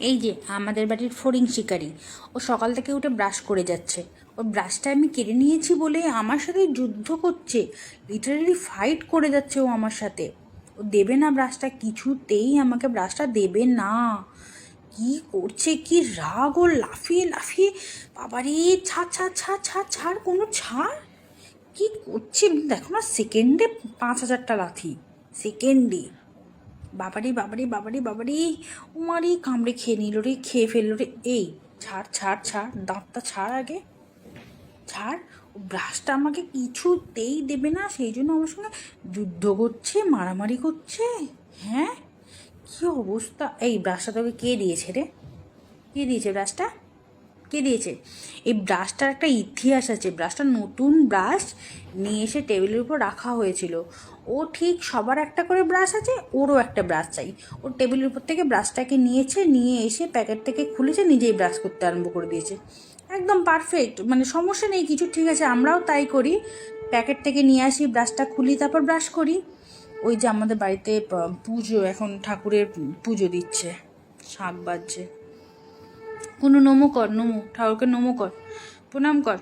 এই যে আমাদের বাড়ির ফড়িং শিকারি, ও সকাল থেকে উঠে ব্রাশ করে যাচ্ছে। ওর ব্রাশটা আমি কেড়ে নিয়েছি বলে আমার সাথে যুদ্ধ করছে, লিটারালি ফাইট করে যাচ্ছে ও আমার সাথে। ও দেবে না ব্রাশটা, কিছুতেই আমাকে ব্রাশটা দেবে না। কি করছে, কি রাগ ওর, লাফিয়ে লাফিয়ে। বাবারে, ছাড় ছাড় ছাড় ছাড় ছাড়, কোনো ছাড়। কি করছে দেখো না, সেকেন্ডে 5,000টা লাথি, সেকেন্ডে। বাবারি বাবারি বাবারি বাবারি, উমারি কামড়ে খেয়ে নিল রে, খেয়ে ফেললো রে। এই ছাড় ছাড় ছাড়, দাঁতটা ছাড় আগে, ছাড়। ও ব্রাশটা আমাকে কিছুতেই দেবে না, সেই জন্য আমার সঙ্গে যুদ্ধ করছে, মারামারি করছে। হ্যাঁ, কী অবস্থা। এই ব্রাশটা তোকে কে দিয়েছে রে? কে দিয়েছে ব্রাশটা? কে দিয়েছে? এই ব্রাশটার একটা ইতিহাস আছে। ব্রাশটা নতুন ব্রাশ নিয়ে এসে টেবিলের উপর রাখা হয়েছিল। ও ঠিক সবার একটা করে ব্রাশ আছে, ওরও একটা ব্রাশ চাই। ওর টেবিলের উপর থেকে ব্রাশটাকে নিয়েছে, নিয়ে এসে প্যাকেট থেকে খুলেছে, নিজেই ব্রাশ করতে আরম্ভ করে দিয়েছে। একদম পারফেক্ট, মানে সমস্যা নেই কিছু, ঠিক আছে, আমরাও তাই করি। প্যাকেট থেকে নিয়ে আসি, ব্রাশটা খুলি, তারপর ব্রাশ করি। ওই যে আমাদের বাড়িতে পুজো, এখন ঠাকুরের পুজো দিচ্ছে, শাঁখ বাজছে। কোনো নমো কর, নমো ঠাকুরকে নমো কর, প্রণাম কর।